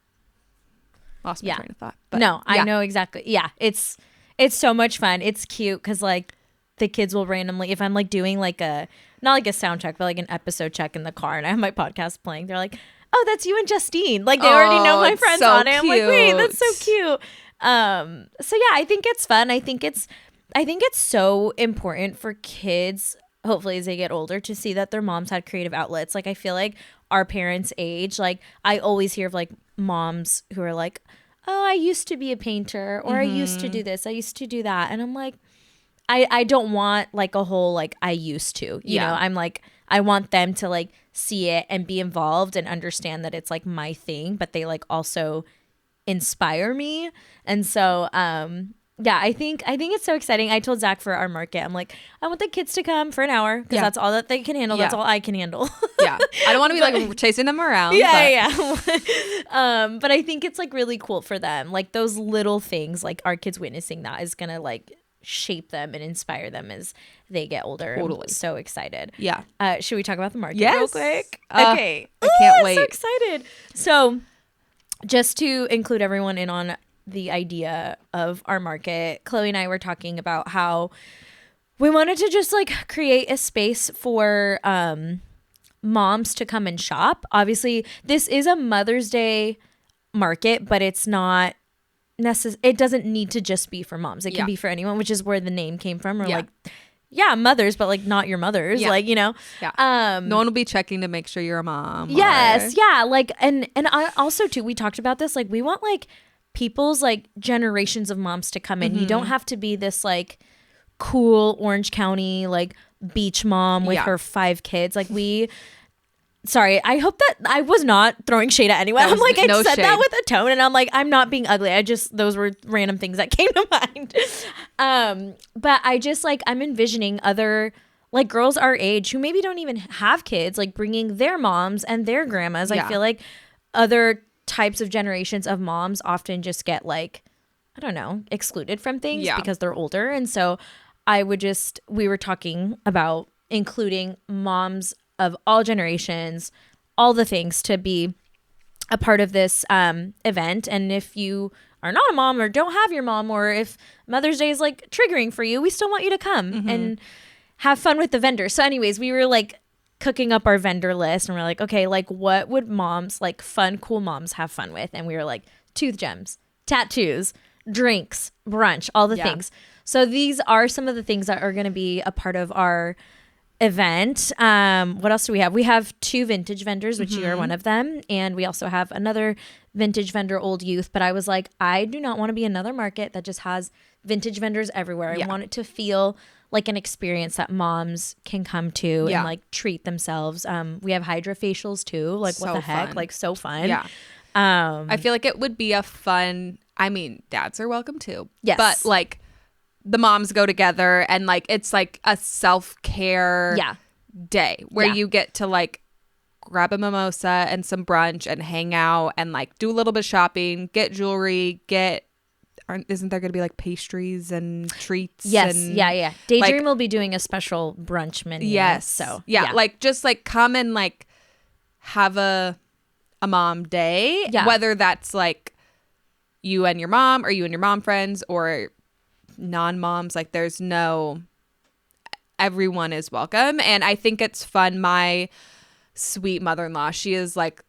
Lost my train of thought. But no, I know exactly. Yeah. It's so much fun. It's cute because like the kids will randomly, if I'm like doing like not like a sound check, but like an episode check in the car, and I have my podcast playing, they're like, oh, that's you and Justine. Like they already know my friends on it. I'm like, wait, that's so cute. So yeah, I think it's fun. I think it's so important for kids, hopefully as they get older, to see that their moms had creative outlets. Like I feel like our parents' age, like I always hear of like moms who are like, oh, I used to be a painter, or I used to do this, I used to do that. And I'm like, I don't want like a whole like I used to, you know, I'm like, I want them to like see it and be involved and understand that it's like my thing, but they like also inspire me. And so I think it's so exciting. I told Zach for our market, I'm like, I want the kids to come for an hour because that's all that they can handle. That's all I can handle. I don't want to be like chasing them around. But I think it's like really cool for them, like those little things, like our kids witnessing that is gonna like shape them and inspire them as they get older. Totally. I'm so excited. Should we talk about the market real quick? Okay. I can't wait. So excited. So just to include everyone in on the idea of our market, Chloe and I were talking about how we wanted to just like create a space for moms to come and shop. Obviously, this is a Mother's Day market, but it's not it doesn't need to just be for moms. It can be for anyone, which is where the name came from. Or like, mothers, but like not your mothers, like, you know. No one will be checking to make sure you're a mom. Yes, like, and I also too, we talked about this. Like, we want like people's like generations of moms to come in. You don't have to be this like cool Orange County like beach mom with her 5 kids. Like sorry, I hope that I was not throwing shade at anyone. I'm like, I said that with a tone, and I'm like, I'm not being ugly. Those were random things that came to mind. But I just like, I'm envisioning other like girls our age who maybe don't even have kids, like bringing their moms and their grandmas. I feel like other types of generations of moms often just get like, I don't know, excluded from things because they're older. And so we were talking about including moms of all generations, all the things, to be a part of this event. And if you are not a mom or don't have your mom, or if Mother's Day is like triggering for you, we still want you to come and have fun with the vendors. So anyways, we were like cooking up our vendor list, and we're like, okay, like what would moms, like fun, cool moms, have fun with? And we were like, tooth gems, tattoos, drinks, brunch, all the things. So these are some of the things that are going to be a part of our event. What else do we have? We have 2 vintage vendors, which you are one of them, and we also have another vintage vendor, Old Youth. But I was like, I do not want to be another market that just has vintage vendors everywhere. I want it to feel like an experience that moms can come to and like treat themselves. We have hydrofacials too. Like what the heck? Like so fun. I feel like it would be a fun, I mean, dads are welcome too. Yes. But like the moms go together, and like it's like a self-care day where you get to like grab a mimosa and some brunch and hang out and like do a little bit of shopping, get jewelry, isn't there going to be like pastries and treats? Yes. And, Daydream like, will be doing a special brunch menu. Yes. So like just like come and like have a mom day, whether that's like you and your mom, or you and your mom friends, or non-moms. Like everyone is welcome. And I think it's fun. My sweet mother-in-law, she is like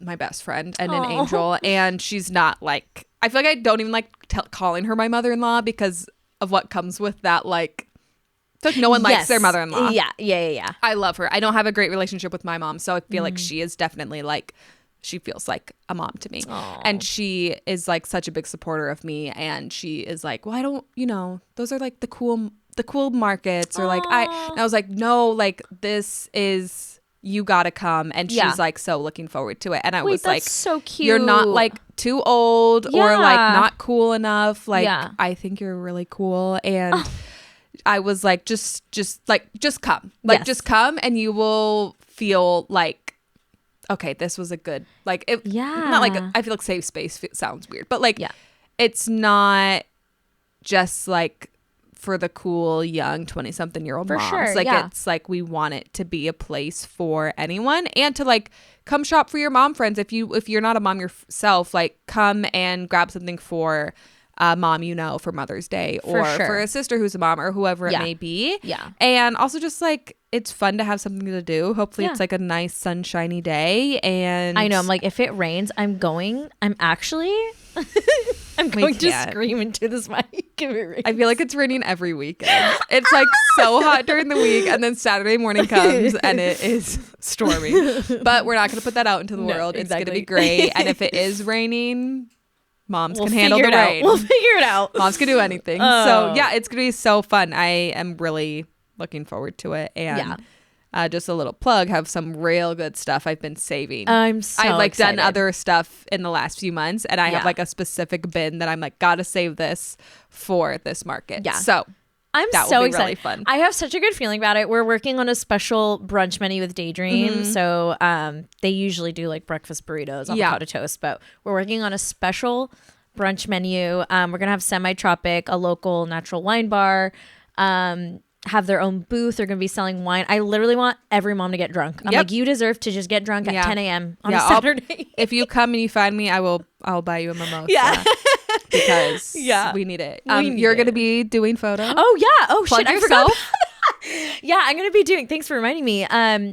my best friend and an angel, and she's not like, I feel like I don't even like calling her my mother-in-law because of what comes with that. Like, it's like no one likes their mother-in-law. Yeah. I love her. I don't have a great relationship with my mom, so I feel like she is definitely like, she feels like a mom to me. And she is like such a big supporter of me, and she is like, well, I don't, you know, those are like the cool markets, or like and I was like, no, like this is, you gotta come. And she's like so looking forward to it. And I was like, so cute. You're not like too old or like not cool enough, like I think you're really cool. And I was like, just come, like just come, and you will feel like, okay, this was a good, like, it, not like I feel like safe space sounds weird, but like it's not just like for the cool young 20-something-year-old moms. Sure, like it's like we want it to be a place for anyone, and to like come shop for your mom friends. If you're not a mom yourself, like come and grab something for mom, you know, for Mother's Day, or for a sister who's a mom, or whoever it may be. And also just like, it's fun to have something to do. Hopefully it's like a nice sunshiny day. And I know, I'm like, if it rains, I'm actually I'm going to scream into this mic if it rains. I feel like it's raining every weekend. It's like so hot during the week, and then Saturday morning comes and it is stormy. But we're not going to put that out into the world. Exactly. It's going to be great. And if it is raining, moms can handle the rain. We'll figure it out. Moms can do anything. So yeah, it's going to be so fun. I am really looking forward to it. And just a little plug, have some real good stuff I've been saving. I've like excited. Done other stuff in the last few months, and I have like a specific bin that I'm like, gotta save this for this market. So I'm that so will be excited. Really fun. I have such a good feeling about it. We're working on a special brunch menu with Daydream. So they usually do like breakfast burritos, avocado toast, but we're working on a special brunch menu. We're gonna have Semi-Tropic, a local natural wine bar, have their own booth. They're gonna be selling wine. I literally want every mom to get drunk. I'm like, you deserve to just get drunk at 10 a.m. on a Saturday. If you come and you find me, I'll buy you a mimosa. Because we need it. You're gonna be doing photos. Oh yeah. Oh Plug shit, yourself. I forgot. Yeah, I'm gonna be doing, thanks for reminding me.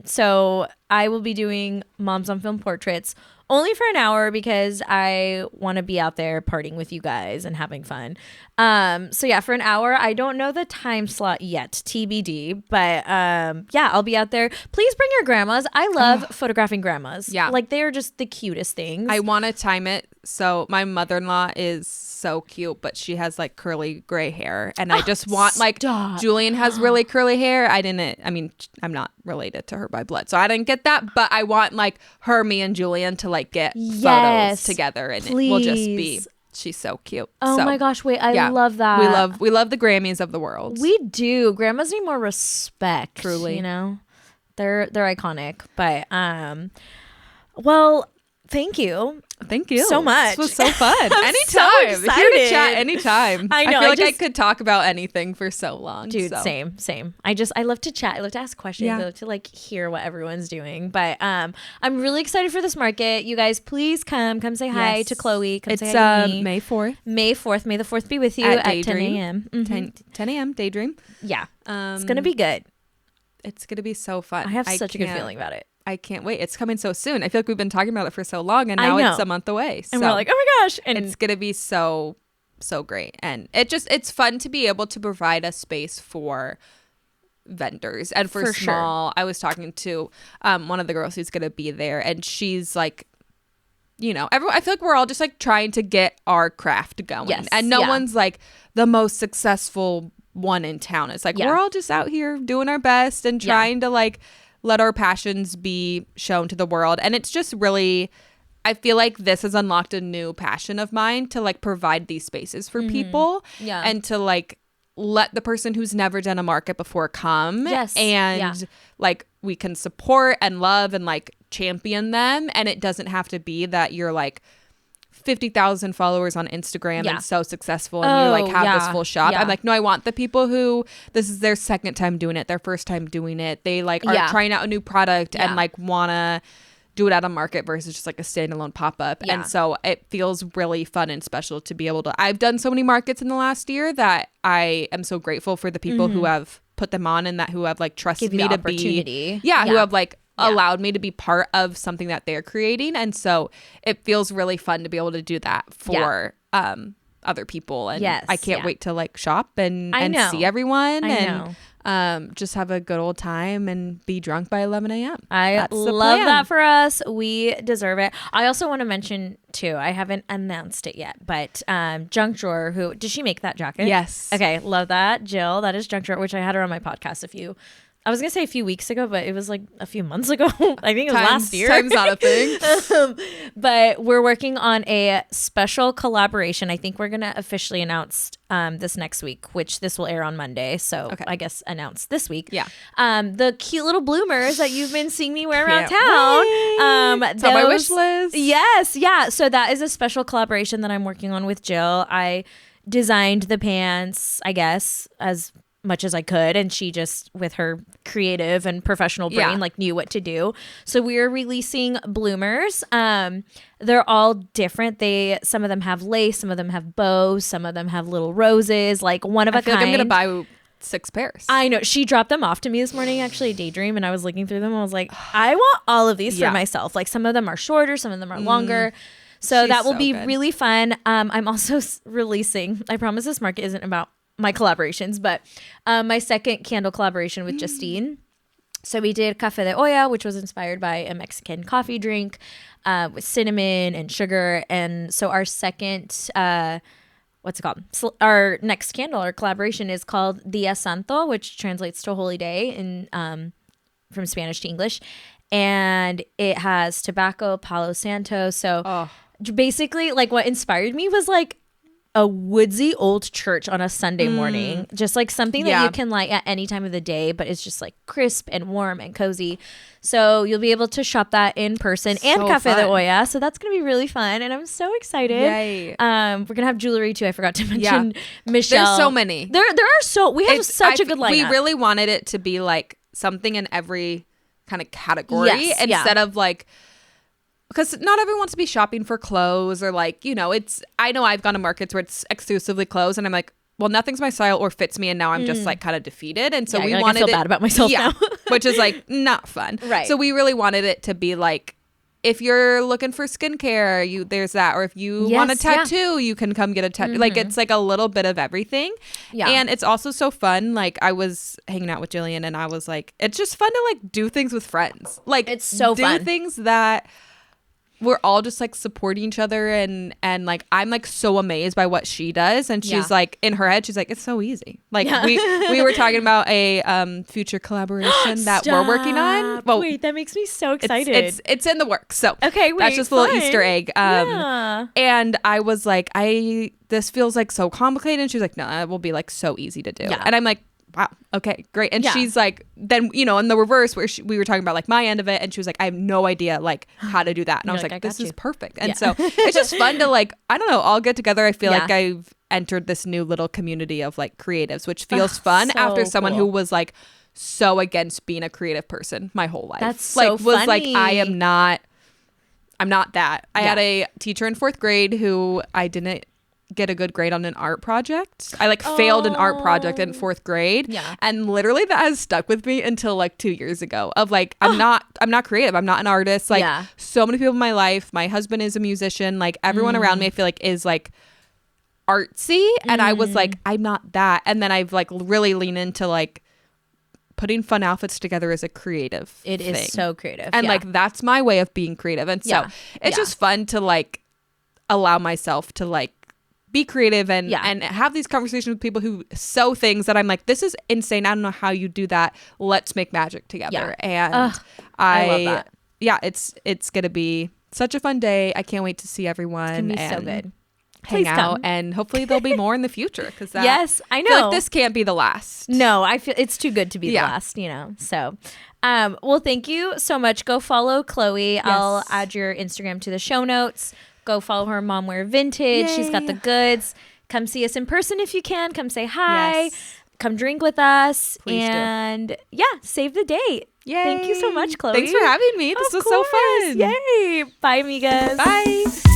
So I will be doing Moms on Film portraits only for an hour because I want to be out there partying with you guys and having fun. So yeah, for an hour. I don't know the time slot yet, TBD, but I'll be out there. Please bring your grandmas. I love photographing grandmas. Yeah. Like, they are just the cutest things. I want to time it. So my mother-in-law is so cute, but she has like curly gray hair, and I just want Julian has really curly hair. I'm not related to her by blood, so I didn't get that, but I want like her, me, and Julian to like get photos together, and it will just be, she's so cute. Oh my gosh, wait, I love that. We love the Grammys of the world. We do. Grandmas need more respect. Truly. You know? They're iconic. But well, thank you. Thank you so much. This was so fun. Anytime. So here to chat anytime. I know. I feel like I could talk about anything for so long. Dude, same. I love to chat. I love to ask questions. I love to like hear what everyone's doing. But I'm really excited for this market. You guys, please come say hi to Chloe. Come say hi to me. May 4th. May 4th. May the 4th be with you at 10 a.m. 10 a.m. Daydream. Yeah. It's going to be good. It's going to be so fun. I have such a good feeling about it. I can't wait. It's coming so soon. I feel like we've been talking about it for so long, and now it's a month away. And we're like, oh my gosh. And it's going to be so great. And it's fun to be able to provide a space for vendors and for small. Sure. I was talking to one of the girls who's going to be there, and she's like, you know, I feel like we're all just like trying to get our craft going. Yes. And no one's like the most successful one in town. It's like we're all just out here doing our best and trying to like let our passions be shown to the world. And it's just really, I feel like this has unlocked a new passion of mine to like provide these spaces for people and to like let the person who's never done a market before come and like we can support and love and like champion them. And it doesn't have to be that you're like 50,000 followers on Instagram and so successful and you like have this full shop. I'm like, no, I want the people who this is their second time doing it, their first time doing it. They like are trying out a new product and like wanna do it at a market versus just like a standalone pop-up. And so it feels really fun and special to be able to, I've done so many markets in the last year that I am so grateful for the people who have put them on and that who have like trusted me to be who have like allowed me to be part of something that they're creating. And so it feels really fun to be able to do that for other people. And I can't wait to like shop and see everyone and just have a good old time and be drunk by 11 a.m. I love that for us. We deserve it. I also want to mention too, I haven't announced it yet, but Junk Drawer, who did she make that jacket? Yes. Okay, love that. Jill, that is Junk Drawer, which I had her on my podcast I was going to say a few weeks ago, but it was like a few months ago. I think it was last year. Time's not a thing. But we're working on a special collaboration. I think we're going to officially announce this next week, which this will air on Monday. So I guess announce this week. Yeah. The cute little bloomers that you've been seeing me wear around town. It's on my wish list. Yes. Yeah. So that is a special collaboration that I'm working on with Jill. I designed the pants, I guess, as much as I could, and she just, with her creative and professional brain, like knew what to do. So we're releasing bloomers. They're all different. Some of them have lace, some of them have bows, some of them have little roses, like one of a kind. Like I'm gonna buy 6 pairs. I know. She dropped them off to me this morning, actually, Daydream, and I was looking through them. I was like, I want all of these for myself. Like some of them are shorter, some of them are longer. So that will be really fun. I'm also releasing, I promise this market isn't about my collaborations, but my second candle collaboration with Justine. So we did Café de Olla, which was inspired by a Mexican coffee drink with cinnamon and sugar. And so our second, what's it called? So our next candle, our collaboration is called Dia Santo, which translates to Holy Day in from Spanish to English. And it has tobacco, Palo Santo. So basically, like what inspired me was like a woodsy old church on a Sunday morning, just like something that you can light at any time of the day, but it's just like crisp and warm and cozy. So you'll be able to shop that in person and Café de Olla. So that's going to be really fun. And I'm so excited. Yay. We're going to have jewelry too. I forgot to mention Michelle. There's so many. There are we have such a good lineup. We really wanted it to be like something in every kind of category instead of like, because not everyone wants to be shopping for clothes or like, I know I've gone to markets where it's exclusively clothes and I'm like, well, nothing's my style or fits me. And now I'm just like kind of defeated. And so we wanted I feel bad about myself now. Which is like not fun. Right. So we really wanted it to be like, if you're looking for skincare, there's that. Or if you want a tattoo, you can come get a tattoo. Like it's like a little bit of everything. Yeah. And it's also so fun. Like I was hanging out with Jillian and I was like, it's just fun to like do things with friends. Like it's so fun. Do things that we're all just like supporting each other and like I'm like so amazed by what she does and she's like in her head she's like it's so easy. Like we were talking about a future collaboration that we're working on. Well, wait, that makes me so excited. It's in the works. So okay, wait, that's just a little Easter egg. And I was like this feels like so complicated and she's like no, it will be like so easy to do. And I'm like wow, okay, great. And she's like, then, in the reverse where we were talking about like my end of it and she was like, I have no idea like how to do that. And I was like, this is perfect. And so it's just fun to like, I don't know, all get together. I feel like I've entered this new little community of like creatives, which feels fun so after someone who was like so against being a creative person my whole life. That's so like was like, I'm not that. I had a teacher in 4th grade who I didn't get a good grade on an art project. I like failed an art project in 4th grade. Yeah. And literally that has stuck with me until like 2 years ago of like, I'm not creative. I'm not an artist. Like so many people in my life, my husband is a musician. Like everyone around me, I feel like is like artsy. And I was like, I'm not that. And then I've like really leaned into like putting fun outfits together as a creative thing. It is so creative. And like, that's my way of being creative. And so it's just fun to like allow myself to like be creative and have these conversations with people who sew things that I'm like, this is insane. I don't know how you do that. Let's make magic together. And I love that. Yeah, it's going to be such a fun day. I can't wait to see everyone. It's going to be so good. Hang out and hopefully there'll be more in the future because yes, I know. I feel like this can't be the last. No, I feel it's too good to be the last, So, well, thank you so much. Go follow Chloe. Yes. I'll add your Instagram to the show notes. Go follow her Mom Wear Vintage. Yay. She's got the goods. Come see us in person if you can. Come say hi. Yes. Come drink with us. Please do. Save the date. Yay. Thank you so much, Chloe. Thanks for having me. This was so fun. Yay. Bye, amigas. Bye.